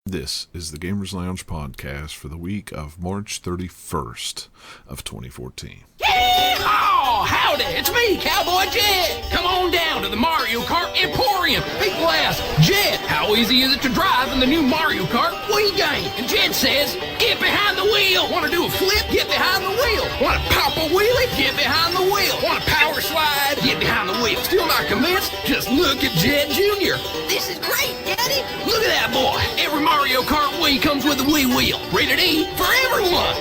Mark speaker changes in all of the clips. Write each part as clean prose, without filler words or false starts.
Speaker 1: This is the Gamers Lounge podcast for the week of March 31st of 2014.
Speaker 2: Yeehaw! Howdy, it's me, Cowboy Jet. Come on down to the Mario Kart Emporium. People ask, Jet, how easy is it to drive in the new Mario Kart Wii game? And Jet says, get behind the wheel. Want to do a flip? Get behind the wheel. Want to pop a wheelie? Get behind the wheel. Want to power slide? Get behind the wheel. Still not convinced? Just look at Jet Jr.
Speaker 3: This is great, Daddy.
Speaker 2: Look at that boy. Every Mario Kart Wii comes with a Wii wheel. Rated E for everyone.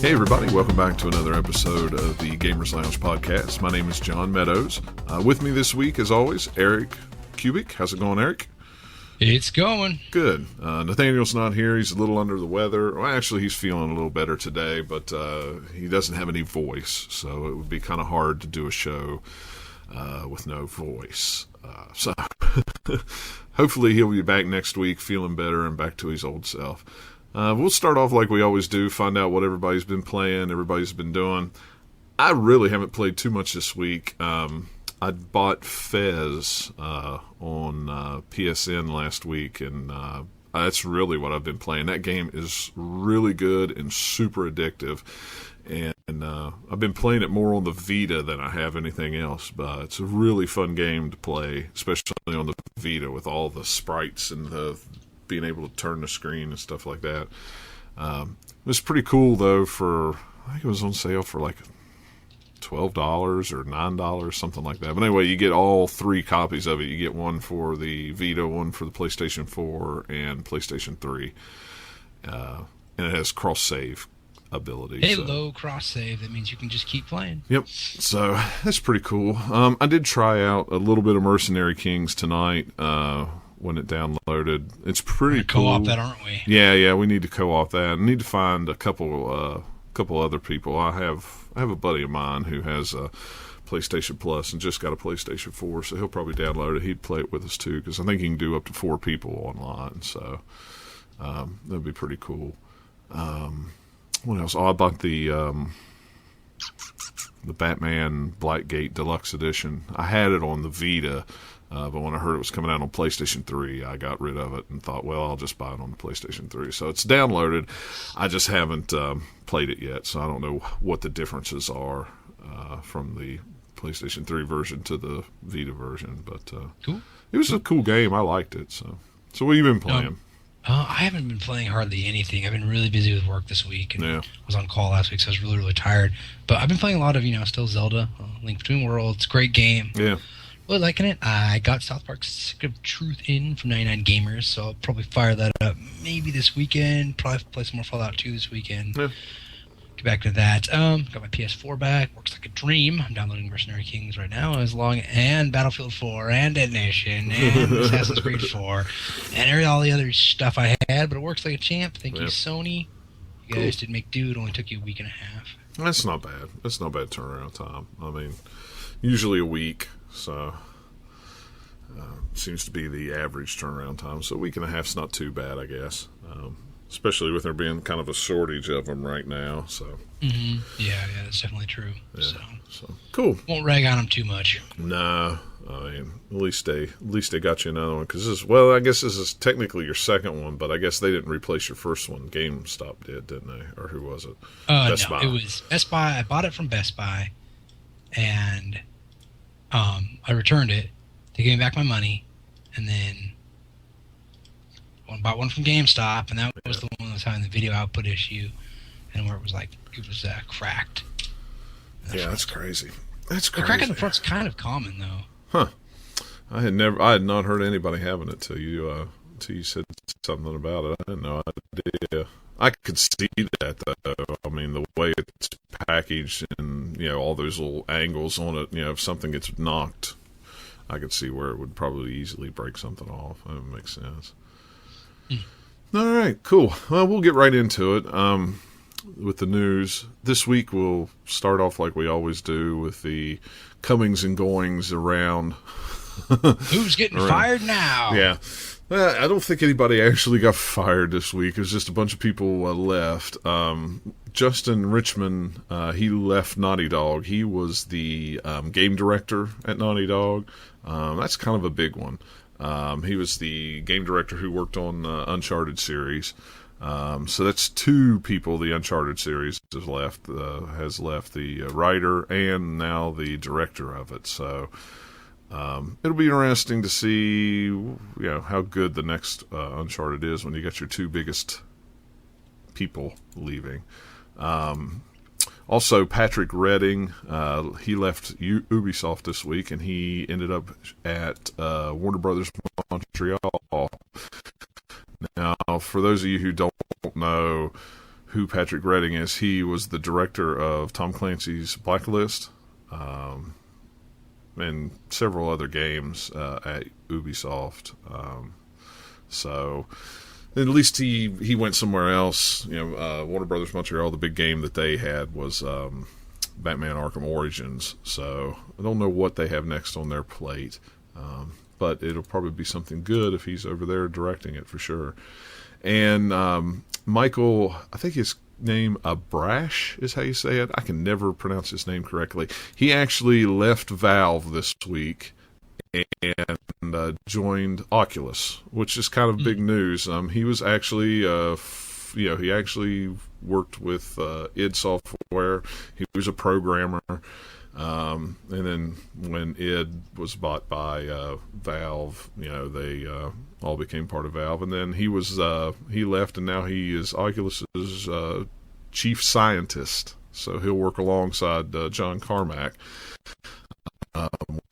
Speaker 1: Hey everybody, welcome back to another episode of the Gamers Lounge podcast. My name is John Meadows. With me this week, as always, Erik Cubic. How's it going, Erik?
Speaker 4: It's going.
Speaker 1: Good. Nathaniel's not here. He's a little under the weather. Well, actually, he's feeling a little better today, but he doesn't have any voice, so it would be kind of hard to do a show with no voice. So hopefully he'll be back next week feeling better and back to his old self. We'll start off like we always do, find out what everybody's been playing, everybody's been doing. I really haven't played too much this week. I bought Fez on PSN last week, and that's really what I've been playing. That game is really good and super addictive, and I've been playing it more on the Vita than I have anything else. But it's a really fun game to play, especially on the Vita with all the sprites and the being able to turn the screen and stuff like that. It was pretty cool though. I think it was on sale for like $12 or $9, something like that. But anyway, you get all three copies of it. You get one for the Vita, one for the PlayStation 4, and PlayStation 3. And it has cross-save ability.
Speaker 4: Hello, cross-save. That means you can just keep playing.
Speaker 1: Yep. So that's pretty cool. I did try out a little bit of Mercenary Kings tonight when it downloaded. It's pretty cool.
Speaker 4: Co-op that, aren't we?
Speaker 1: Yeah, we need to co-op that. I need to find a couple other people. I have a buddy of mine who has a PlayStation Plus and just got a PlayStation 4, so he'll probably download it. He'd play it with us too, because I think you can do up to 4 people online, so that'd be pretty cool. What else? Oh, I bought the Batman Blackgate Deluxe Edition. I had it on the Vita, but when I heard it was coming out on PlayStation 3, I got rid of it and thought, well, I'll just buy it on the PlayStation 3. So it's downloaded. I just haven't played it yet, so I don't know what the differences are from the PlayStation 3 version to the Vita version. But
Speaker 4: cool.
Speaker 1: It was a cool game. I liked it. So what have you been playing?
Speaker 4: I haven't been playing hardly anything. I've been really busy with work this week, and
Speaker 1: I
Speaker 4: was on call last week, so I was really, really tired. But I've been playing a lot of, still Zelda, Link Between Worlds. Great game.
Speaker 1: Yeah.
Speaker 4: Really liking it. I got South Park Stick of Truth in from 99 Gamers, so I'll probably fire that up maybe this weekend. Probably play some more Fallout 2 this weekend. Yeah. Get back to that. Got my PS4 back. Works like a dream. I'm downloading Mercenary Kings right now, and Battlefield 4, and Dead Nation, and Assassin's Creed 4, and all the other stuff I had. But it works like a champ. Thank you, Sony. You guys did make do. It only took you a week and a half.
Speaker 1: That's not bad. That's not bad turnaround time. I mean, usually a week. So seems to be the average turnaround time. So a week and a half's not too bad, I guess. Especially with there being kind of a shortage of them right now. So
Speaker 4: yeah, that's definitely true.
Speaker 1: Yeah, so cool.
Speaker 4: Won't rag on them too much.
Speaker 1: No, I mean, at least they got you another one, because I guess this is technically your second one, but I guess they didn't replace your first one. GameStop did, didn't they? Or who was it?
Speaker 4: Best Buy. It was Best Buy. I bought it from Best Buy, and I returned it. They gave me back my money, and then bought one from GameStop, and that was the one that was having the video output issue, and where it was cracked.
Speaker 1: That's crazy. That's crazy.
Speaker 4: The crack in the front's kind of common though.
Speaker 1: Huh. I had not heard anybody having it till you said something about it. I had no idea. I could see that though. I mean, the way it's packaged and all those little angles on it. If something gets knocked, I could see where it would probably easily break something off. That makes sense. All right, cool. Well, we'll get right into it with the news. This week we'll start off like we always do with the comings and goings around.
Speaker 4: Who's getting fired now?
Speaker 1: Yeah. I don't think anybody actually got fired this week. It was just a bunch of people left. Justin Richmond, he left Naughty Dog. He was the game director at Naughty Dog. That's kind of a big one. He was the game director who worked on Uncharted series. So that's two people the Uncharted series has left the writer and now the director of it. So it'll be interesting to see how good the next Uncharted is when you got your two biggest people leaving. Also, Patrick Redding, he left Ubisoft this week, and he ended up at Warner Brothers Montreal. Now, for those of you who don't know who Patrick Redding is, he was the director of Tom Clancy's Blacklist and several other games at Ubisoft. So at least he went somewhere else. Warner Brothers Montreal, the big game that they had was Batman Arkham Origins. So I don't know what they have next on their plate, but it'll probably be something good if he's over there directing it for sure. And Michael, I think his name Abrash is how you say it. I can never pronounce his name correctly. He actually left Valve this week and joined Oculus, which is kind of big news. He was actually, he actually worked with id Software. He was a programmer. And then when id was bought by Valve, they all became part of Valve. And then he left, and now he is Oculus's chief scientist. So he'll work alongside John Carmack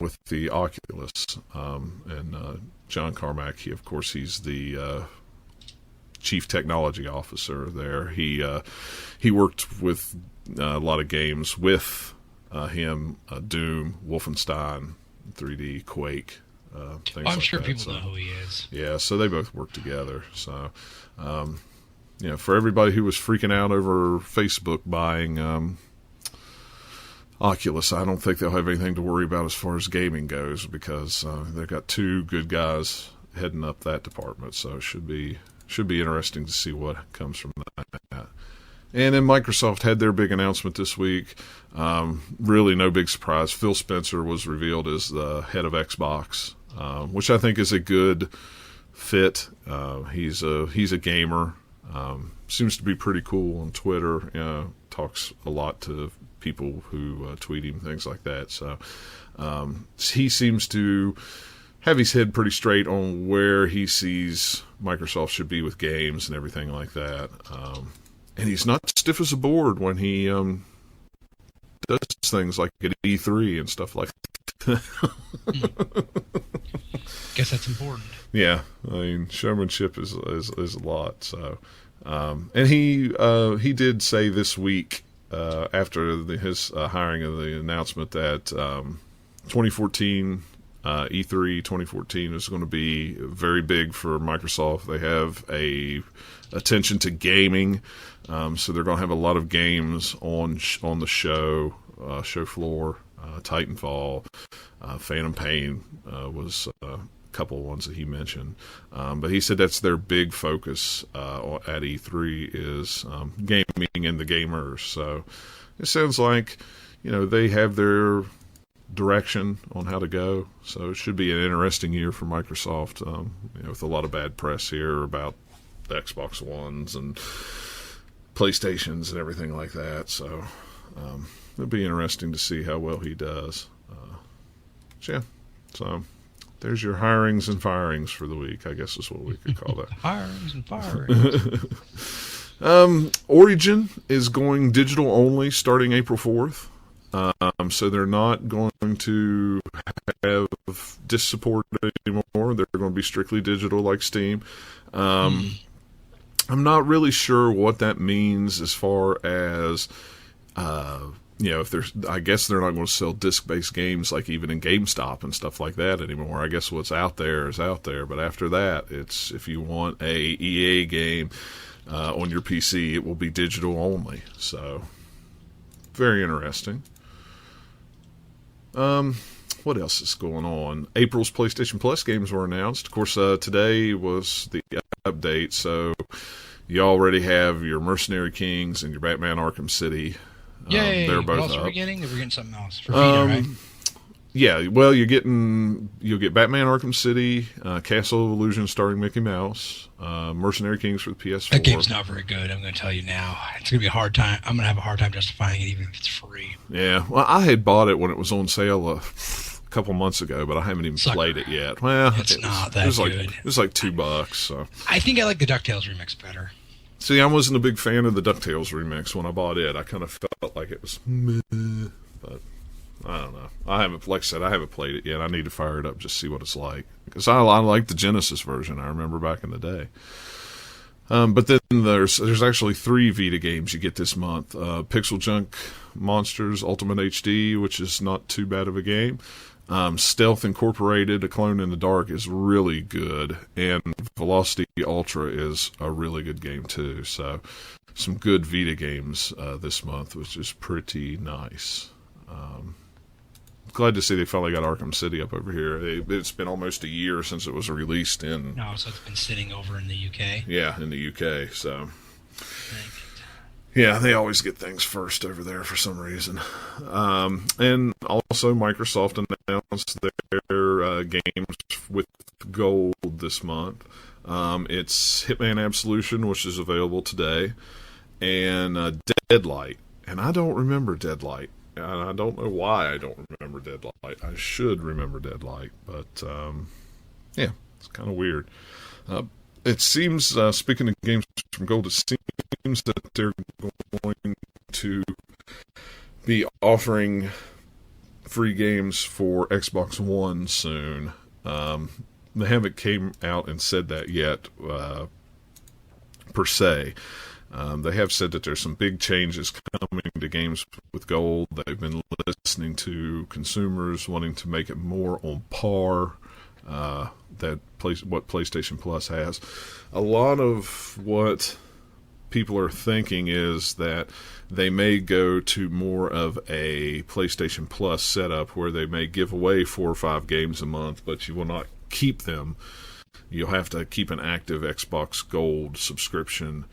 Speaker 1: with the Oculus. And John Carmack, he's the chief technology officer there. He worked with a lot of games with him, Doom, Wolfenstein, 3D, Quake, things
Speaker 4: I'm
Speaker 1: like
Speaker 4: sure
Speaker 1: that.
Speaker 4: people know who he is.
Speaker 1: Yeah, so they both work together. So, for everybody who was freaking out over Facebook buying Oculus, I don't think they'll have anything to worry about as far as gaming goes, because they've got two good guys heading up that department. So it should be interesting to see what comes from that. And then Microsoft had their big announcement this week. Really no big surprise. Phil Spencer was revealed as the head of Xbox, which I think is a good fit. He's a gamer. Seems to be pretty cool on Twitter. Talks a lot to people who tweet him, things like that. So he seems to have his head pretty straight on where he sees Microsoft should be with games and everything like that. And he's not stiff as a board when he does things like at E3 and stuff like that.
Speaker 4: Guess that's important.
Speaker 1: Yeah, I mean, showmanship is a lot. So, and he did say this week after his hiring of the announcement that 2014 E3 2014 is going to be very big for Microsoft. They have a attention to gaming, so they're going to have a lot of games on the show floor. Titanfall, Phantom Pain was a couple of ones that he mentioned, but he said that's their big focus at E3 is gaming and the gamers. So it sounds like they have their direction on how to go. So it should be an interesting year for Microsoft, with a lot of bad press here about the Xbox Ones and PlayStations and everything like that. So it'll be interesting to see how well he does. So There's your hirings and firings for the week, I guess is what we could call that.
Speaker 4: Hirings and firings.
Speaker 1: Origin is going digital only starting April 4th. So they're not going to have disc support anymore. They're going to be strictly digital like Steam. I'm not really sure what that means as far as, if there's, I guess they're not going to sell disc-based games like even in GameStop and stuff like that anymore. I guess what's out there is out there. But after that, it's if you want a EA game on your PC, it will be digital only. So, very interesting. What else is going on? April's PlayStation Plus games were announced. Of course, today was the update, so you already have your Mercenary Kings and your Batman Arkham City.
Speaker 4: Yay!
Speaker 1: They're both
Speaker 4: what else
Speaker 1: up.
Speaker 4: are we getting? We're getting something else for Vita, right?
Speaker 1: Yeah, well, you'll get Batman Arkham City, Castle of Illusion starring Mickey Mouse, Mercenary Kings for the PS4.
Speaker 4: That game's not very good, I'm going to tell you now. It's going to be a hard time. I'm going to have a hard time justifying it even if it's free.
Speaker 1: Yeah, well, I had bought it when it was on sale a couple months ago, but I haven't even played it yet. Well,
Speaker 4: it's not that good.
Speaker 1: It was like $2. So
Speaker 4: I think I like the DuckTales remix better.
Speaker 1: See, I wasn't a big fan of the DuckTales remix when I bought it. I kind of felt like it was meh, but I don't know. I haven't played it yet. I need to fire it up just to see what it's like. Because I like the Genesis version. I remember back in the day. But then there's actually 3 Vita games you get this month. Pixel Junk Monsters Ultimate HD, which is not too bad of a game. Stealth Incorporated, A Clone in the Dark is really good. And Velocity Ultra is a really good game too. So some good Vita games this month, which is pretty nice. Glad to see they finally got Arkham City up over here. It's been almost a year since it was released in...
Speaker 4: No, so it's been sitting over in the UK?
Speaker 1: Yeah, in the UK, so... Yeah, they always get things first over there for some reason. And also Microsoft announced their games with gold this month. It's Hitman Absolution, which is available today, and Deadlight. And I don't remember Deadlight. And I don't know why I don't remember Deadlight. I should remember Deadlight, but yeah, it's kind of weird. It seems, speaking of games from Gold, it seems that they're going to be offering free games for Xbox One soon. They haven't came out and said that yet, per se. They have said that there's some big changes coming to games with gold. They've been listening to consumers wanting to make it more on par what PlayStation Plus has. A lot of what people are thinking is that they may go to more of a PlayStation Plus setup where they may give away 4 or 5 games a month, but you will not keep them. You'll have to keep an active Xbox Gold subscription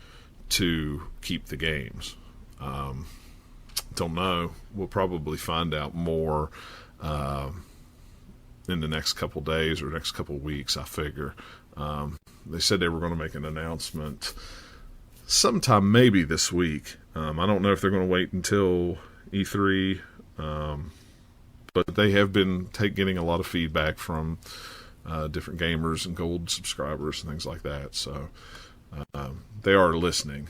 Speaker 1: to keep the games. Don't know. We'll probably find out more in the next couple days or next couple weeks, I figure. They said they were going to make an announcement sometime maybe this week. I don't know if they're going to wait until E3, but they have been getting a lot of feedback from different gamers and gold subscribers and things like that. So they are listening.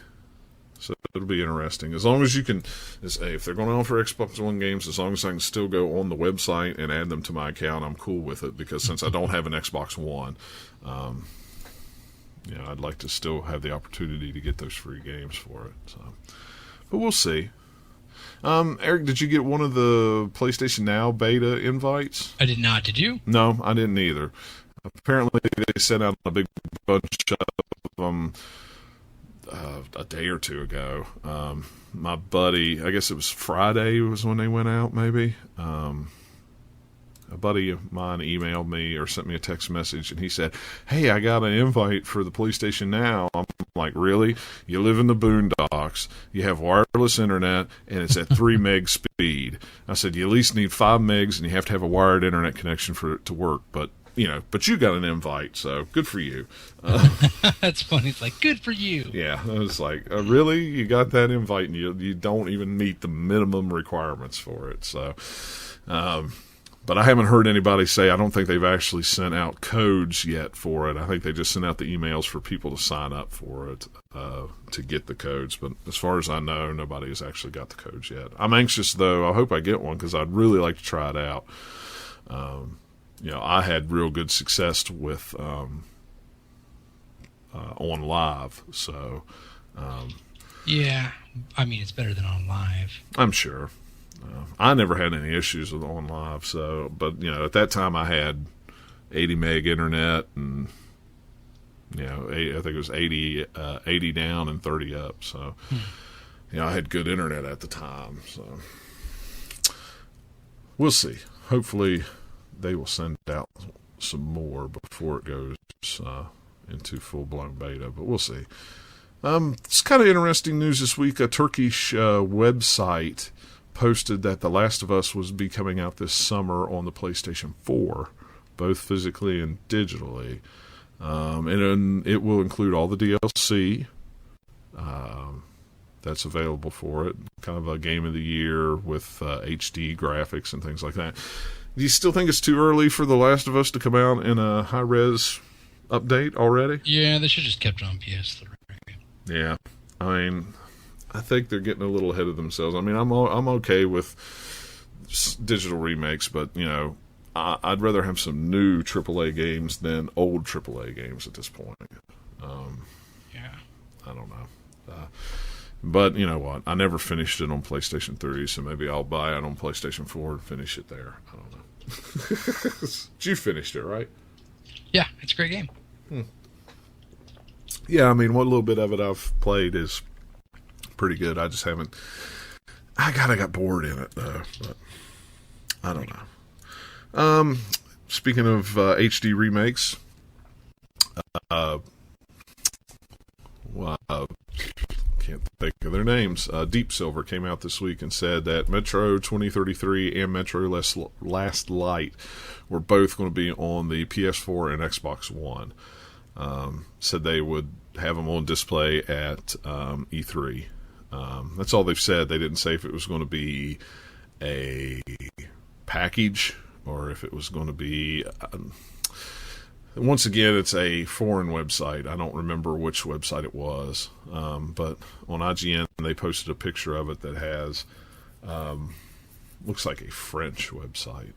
Speaker 1: So it'll be interesting. As long as you can, if they're going to offer Xbox One games, as long as I can still go on the website and add them to my account, I'm cool with it. Because since I don't have an Xbox One, I'd like to still have the opportunity to get those free games for it. So, but we'll see. Eric, did you get one of the PlayStation Now beta invites?
Speaker 4: I did not. Did you?
Speaker 1: No, I didn't either. Apparently, they sent out a big bunch of them a day or two ago. My buddy, I guess it was Friday was when they went out, maybe. A buddy of mine emailed me or sent me a text message, and he said, "Hey, I got an invite for the PlayStation Now." I'm like, "Really? You live in the boondocks, you have wireless internet, and it's at 3 meg speed." I said, "You at least need 5 megs, and you have to have a wired internet connection for it to work, but you got an invite, so good for you."
Speaker 4: That's funny. It's like, good for you.
Speaker 1: Yeah, I was like, really? You got that invite, and you don't even meet the minimum requirements for it. So, But I haven't heard anybody say, I don't think they've actually sent out codes yet for it. I think they just sent out the emails for people to sign up for it, to get the codes. But as far as I know, nobody has actually got the codes yet. I'm anxious, though. I hope I get one because I'd really like to try it out. I had real good success with on live. So,
Speaker 4: yeah, I mean, it's better than on live.
Speaker 1: I'm sure. I never had any issues with on live, but at that time I had 80 meg internet, and I think it was 80 down and 30 up. So, I had good internet at the time. So, we'll see. Hopefully, they will send out some more before it goes into full blown beta. But we'll see. It's kind of interesting news this week. A Turkish website posted that The Last of Us was be coming out this summer on the PlayStation 4, both physically and digitally. And it will include all the DLC that's available for it. Kind of a game of the year with HD graphics and things like that. Do you still think it's too early for The Last of Us to come out in a high-res update already?
Speaker 4: Yeah, they should just kept it on PS3.
Speaker 1: Yeah, I mean, I think they're getting a little ahead of themselves. I mean, I'm okay with digital remakes, but I'd rather have some new AAA games than old AAA games at this point.
Speaker 4: Yeah,
Speaker 1: I don't know, but you know what? I never finished it on PlayStation 3, so maybe I'll buy it on PlayStation 4 and finish it there. I don't know. You finished it, right?
Speaker 4: Yeah, it's a great game.
Speaker 1: Yeah, I mean, what little bit of it I've played is pretty good. I just haven't. I got bored in it though, but I don't know. Speaking of HD remakes, can't think of their names. Deep Silver came out this week and said that Metro 2033 and Metro Last Light were both going to be on the PS4 and Xbox One. Said they would have them on display at E3. That's all they've said. They didn't say if it was going to be a package or if it was going to be... once again, it's a foreign website. I don't remember which website it was. But on IGN, they posted a picture of it that has... looks like a French website.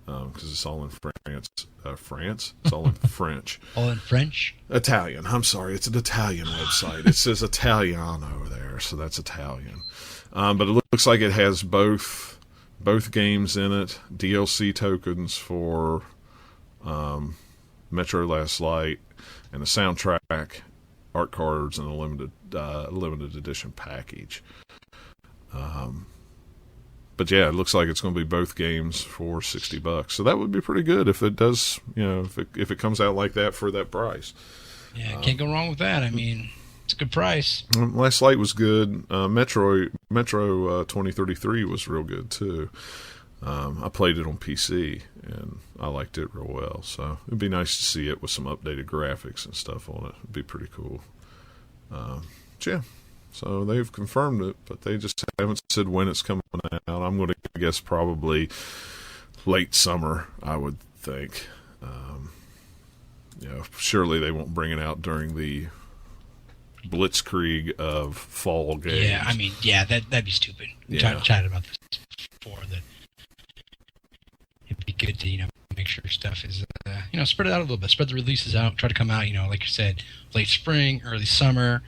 Speaker 1: Because it's all in France. France? It's all in French.
Speaker 4: All in French?
Speaker 1: Italian. I'm sorry. It's an Italian website. It says Italiano there, so that's Italian. But it looks like it has both games in it, DLC tokens for Metro Last Light, and a soundtrack, art cards, and a limited edition package. But yeah, it looks like it's going to be both games for $60. So that would be pretty good if it does, if it comes out like that for that price.
Speaker 4: Yeah, can't go wrong with that. I mean, it's a good price.
Speaker 1: Last Light was good. Metro 2033 was real good too. I played it on PC and I liked it real well. So it'd be nice to see it with some updated graphics and stuff on it. It'd be pretty cool. Yeah. So they've confirmed it, but they just haven't said when it's coming out. I'm going to guess probably late summer, I would think. Surely they won't bring it out during the blitzkrieg of fall games.
Speaker 4: Yeah, I mean, that'd be stupid. We
Speaker 1: Yeah.
Speaker 4: chatted about this before, that it'd be good to, make sure stuff is, spread it out a little bit. Spread the releases out. Try to come out, like you said, late spring, early summer.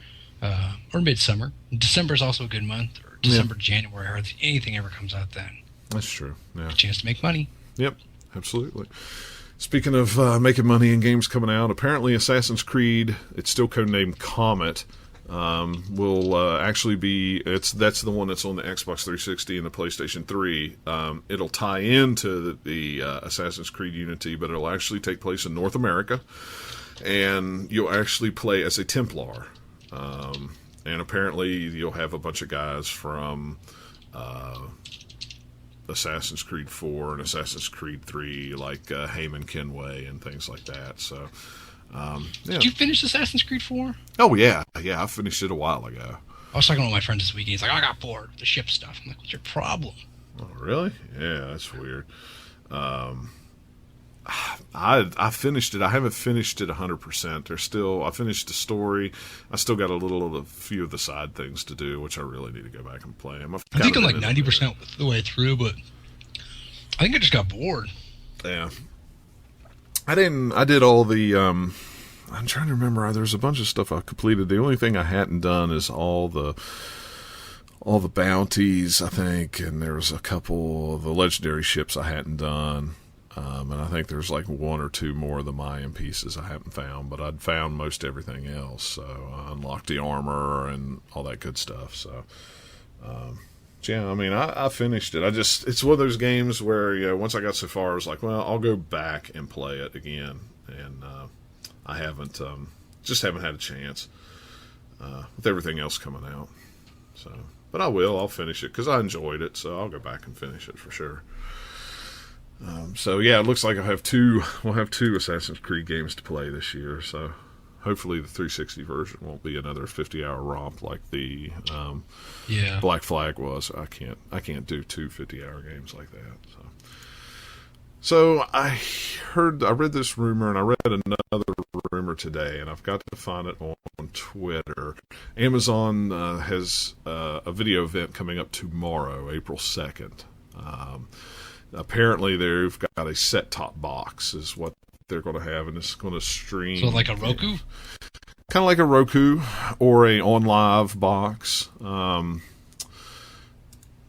Speaker 4: Or midsummer. December is also a good month, or December, January, or anything ever comes out then.
Speaker 1: That's true. Yeah.
Speaker 4: A chance to make money.
Speaker 1: Yep, absolutely. Speaking of making money in games coming out, apparently Assassin's Creed, it's still codenamed Comet, will actually be, that's the one that's on the Xbox 360 and the PlayStation 3. It'll tie into the Assassin's Creed Unity, but it'll actually take place in North America, and you'll actually play as a Templar. And apparently you'll have a bunch of guys from Assassin's Creed 4 and Assassin's Creed 3, like Heyman Kenway and things like that. So,
Speaker 4: Did you finish Assassin's Creed 4?
Speaker 1: Oh, yeah. I finished it a while ago.
Speaker 4: I was talking to one of my friends this weekend. He's like, I got bored with the ship stuff. I'm like, what's your problem?
Speaker 1: Oh, really? Yeah, that's weird. I finished it. I haven't finished it 100%. I finished the story. I still got a few of the side things to do, which I really need to go back and play.
Speaker 4: I think I'm like 90% the way through, but I think I just got bored.
Speaker 1: Yeah. I did all the, I'm trying to remember. There's a bunch of stuff I completed. The only thing I hadn't done is all the bounties, I think, and there was a couple of the legendary ships I hadn't done. And I think there's like one or two more of the Mayan pieces I haven't found, but I'd found most everything else. So I unlocked the armor and all that good stuff. So, yeah, I mean, I finished it. It's one of those games where, once I got so far, I was like, well, I'll go back and play it again. And I haven't, just haven't had a chance with everything else coming out. So, but I'll finish it because I enjoyed it. So I'll go back and finish it for sure. So yeah, it looks like we'll have two Assassin's Creed games to play this year. So hopefully the 360 version won't be another 50-hour romp like the Black Flag was. I can't do two 50-hour games like that. So I read this rumor, and I read another rumor today, and I've got to find it on Twitter. Amazon has a video event coming up tomorrow, April 2nd. Apparently, they've got a set-top box is what they're going to have, and it's going to stream.
Speaker 4: So like a Roku?
Speaker 1: Kind of like a Roku or a OnLive box.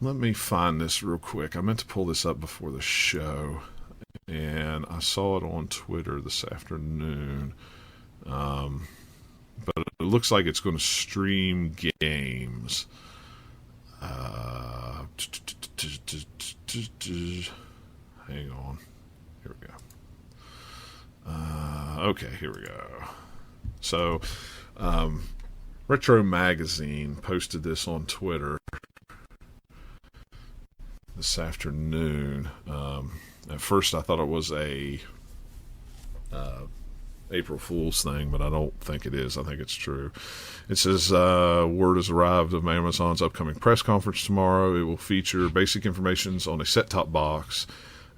Speaker 1: Let me find this real quick. I meant to pull this up before the show, and I saw it on Twitter this afternoon. But it looks like it's going to stream games. Hang on. Here we go. Okay, here we go. So, Retro Magazine posted this on Twitter this afternoon. At first, I thought it was a April Fool's thing, but I don't think it is. I think it's true. It says, word has arrived of Amazon's upcoming press conference tomorrow. It will feature basic information on a set-top box,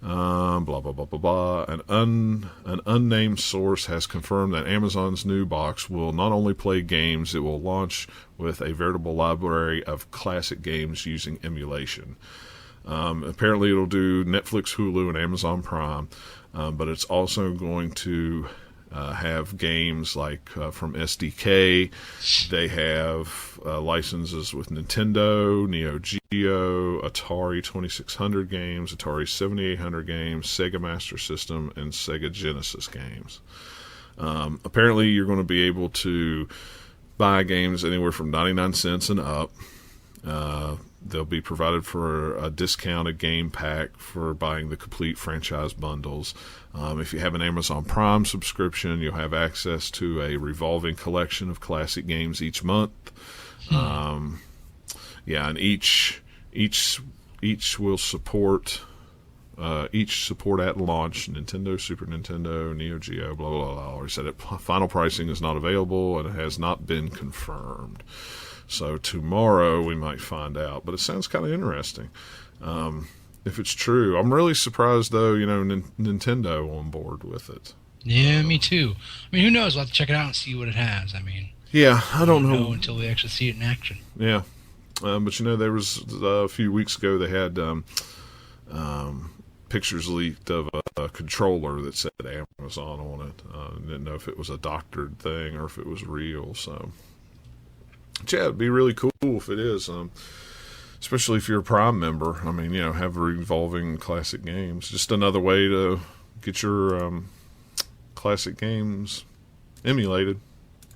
Speaker 1: blah, blah, blah, blah, blah. An unnamed source has confirmed that Amazon's new box will not only play games, it will launch with a veritable library of classic games using emulation. Apparently it'll do Netflix, Hulu, and Amazon Prime, but it's also going to have games like from SDK. They have licenses with Nintendo, Neo Geo, Atari 2600 games, Atari 7800 games, Sega Master System, and Sega Genesis games. Apparently you're going to be able to buy games anywhere from 99 cents and up. They'll be provided for a discounted game pack for buying the complete franchise bundles. If you have an Amazon Prime subscription, you'll have access to a revolving collection of classic games each month. And each will support at launch Nintendo, Super Nintendo, Neo Geo, blah blah blah. Or said final pricing is not available and it has not been confirmed. So tomorrow we might find out, but it sounds kind of interesting. If it's true, I'm really surprised though. Nintendo on board with it.
Speaker 4: Yeah, me too. I mean, who knows? We'll have to check it out and see what it has. I mean,
Speaker 1: yeah, I don't know
Speaker 4: until we actually see it in action.
Speaker 1: Yeah, but there was a few weeks ago they had pictures leaked of a controller that said Amazon on it. Didn't know if it was a doctored thing or if it was real. So. Yeah, it'd be really cool if it is, especially if you're a Prime member. I mean, have revolving classic games. Just another way to get your classic games emulated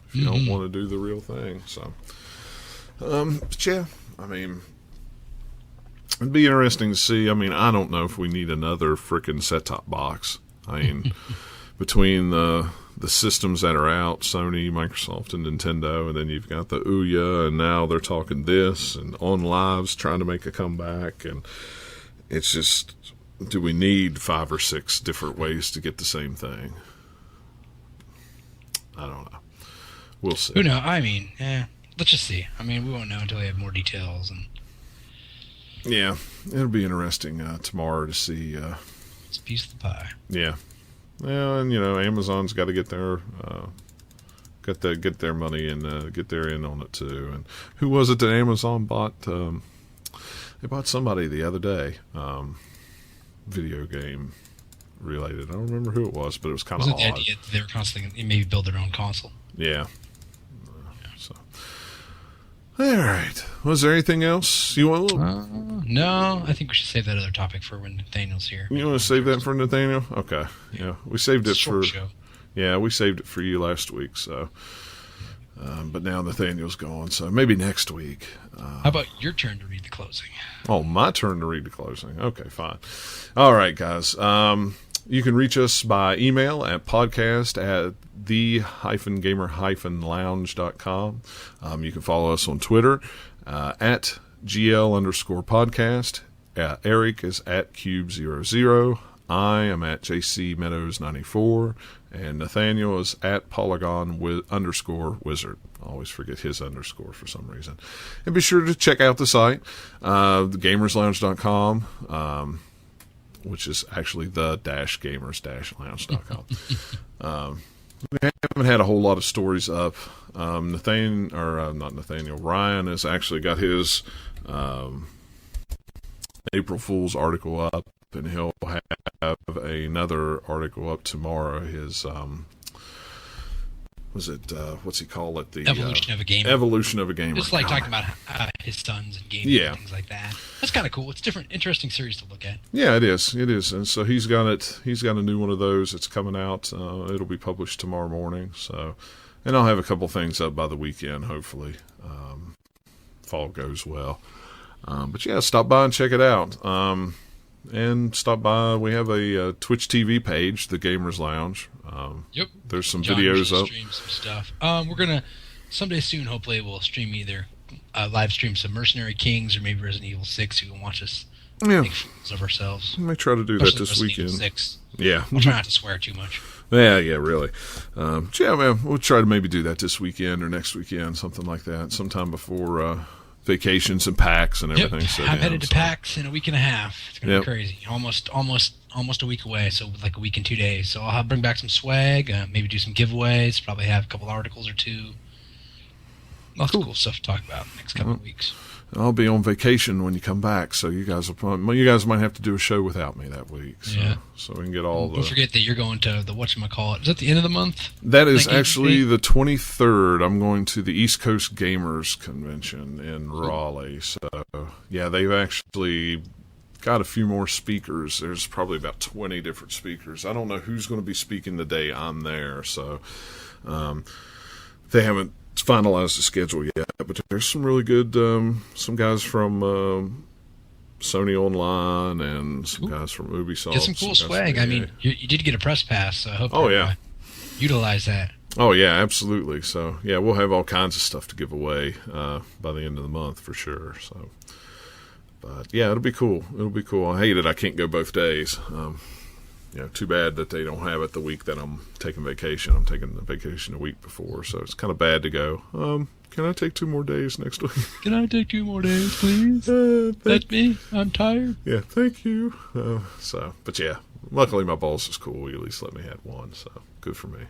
Speaker 1: if you don't want to do the real thing. So, but yeah, I mean, it'd be interesting to see. I mean, I don't know if we need another freaking set-top box. I mean, between the systems that are out, Sony, Microsoft, and Nintendo, and then you've got the Ouya, and now they're talking this, and OnLive's trying to make a comeback, and it's just, do we need 5 or 6 different ways to get the same thing? I don't know. We'll see.
Speaker 4: Who knows? I mean, let's just see. I mean, we won't know until we have more details. And
Speaker 1: yeah, it'll be interesting tomorrow to see
Speaker 4: It's a piece of the pie.
Speaker 1: Yeah. Well, and Amazon's got to get their get their money and get their in on it too. And who was it that Amazon bought? They bought somebody the other day, video game related. I don't remember who it was, but it was kind of odd.
Speaker 4: The idea that they were constantly maybe build their own console?
Speaker 1: Yeah. So, all right. Was there anything else you want?
Speaker 4: No, I think we should save that other topic for when Nathaniel's here.
Speaker 1: You want to save that for Nathaniel? Okay. Yeah, we saved it for.
Speaker 4: Show.
Speaker 1: Yeah, we saved it for you last week. So, but now Nathaniel's gone, so maybe next week.
Speaker 4: How about your turn to read the closing?
Speaker 1: Oh, my turn to read the closing. Okay, fine. All right, guys. You can reach us by email at podcast@the-gamer-lounge.com. You can follow us on Twitter at GL_podcast. Erik is at Cube00. I am at JCMeadows94. And Nathaniel is at Polygon_wizard. I always forget his underscore for some reason. And be sure to check out the site, thegamerslounge.com, which is actually the-gamers-lounge.com. We haven't had a whole lot of stories up. Ryan has actually got his April Fool's article up, and he'll have another article up tomorrow. His what's he call it? The
Speaker 4: Evolution of a Gamer.
Speaker 1: Evolution of a Gamer.
Speaker 4: Just like talking about his sons and gaming and things like that. That's kind of cool. It's a different, interesting series to look at.
Speaker 1: Yeah, it is. It is. And so he's got it. He's got a new one of those. It's coming out. It'll be published tomorrow morning. So, and I'll have a couple things up by the weekend, hopefully, if all goes well. But yeah, stop by and check it out. And stop by. We have a Twitch TV page, The Gamers Lounge.
Speaker 4: Yep.
Speaker 1: There's some
Speaker 4: John
Speaker 1: videos up.
Speaker 4: Stream some stuff. We're gonna someday soon. Hopefully, we'll stream either live stream some Mercenary Kings or maybe Resident Evil 6. You can watch us make fools of ourselves.
Speaker 1: We may try to do
Speaker 4: Especially
Speaker 1: that this weekend.
Speaker 4: Evil 6.
Speaker 1: Yeah.
Speaker 4: I'll try not to swear too much.
Speaker 1: Yeah, really. Yeah, man, we'll try to maybe do that this weekend or next weekend, something like that, sometime before vacations and PAX and everything.
Speaker 4: Yep. I'm headed to PAX in a week and a half. It's gonna be crazy. Almost a week away. So like a week and 2 days. So I'll bring back some swag. Maybe do some giveaways. Probably have a couple articles or two. Lots of cool stuff to talk about next couple of weeks.
Speaker 1: I'll be on vacation when you come back, so you guys might have to do a show without me that week. So, so we can get all the.
Speaker 4: Don't forget that you're going to the whatchamacallit. Is that the end of the month?
Speaker 1: That is actually the 23rd. I'm going to the East Coast Gamers Convention in Raleigh. So yeah, they've actually got a few more speakers. There's probably about 20 different speakers. I don't know who's going to be speaking the day I'm there. So they haven't finalized the schedule yet, but there's some really good some guys from Sony Online and some guys from Ubisoft.
Speaker 4: Get some cool swag. I mean, you did get a press pass, so I hope utilize that.
Speaker 1: Oh yeah, absolutely. So yeah, we'll have all kinds of stuff to give away by the end of the month for sure. So, but yeah, it'll be cool. I hate it I can't go both days. Too bad that they don't have it the week that I'm taking vacation. I'm taking the vacation a week before, so it's kind of bad to go. Can I take 2 more days next week?
Speaker 4: Can I take 2 more days, please? That's me. I'm tired.
Speaker 1: Yeah, thank you. But yeah, luckily my boss is cool. He at least let me have one, so good for me.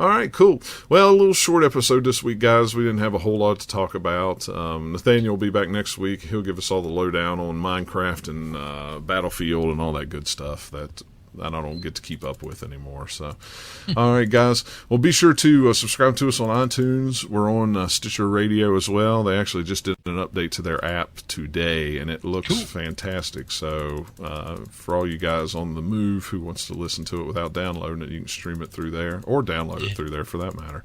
Speaker 1: All right, cool. Well, a little short episode this week, guys. We didn't have a whole lot to talk about. Nathaniel will be back next week. He'll give us all the lowdown on Minecraft and Battlefield and all that good stuff that I don't get to keep up with anymore. So, all right, guys. Well, be sure to subscribe to us on iTunes. We're on Stitcher Radio as well. They actually just did an update to their app today, and it looks fantastic. So, for all you guys on the move who wants to listen to it without downloading it, you can stream it through there or download it through there for that matter.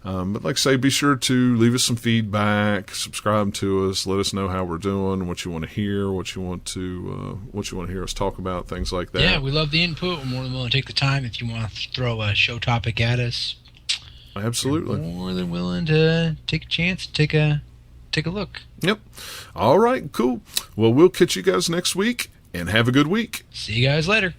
Speaker 1: But like I say, be sure to leave us some feedback, subscribe to us, let us know how we're doing, what you want to hear, what you want to hear us talk about, things like that.
Speaker 4: Yeah, we love the input. We're more than willing to take the time if you want to throw a show topic at us.
Speaker 1: Absolutely.
Speaker 4: We're more than willing to take a chance, take a look.
Speaker 1: Yep. All right, cool. Well, we'll catch you guys next week, and have a good week.
Speaker 4: See you guys later.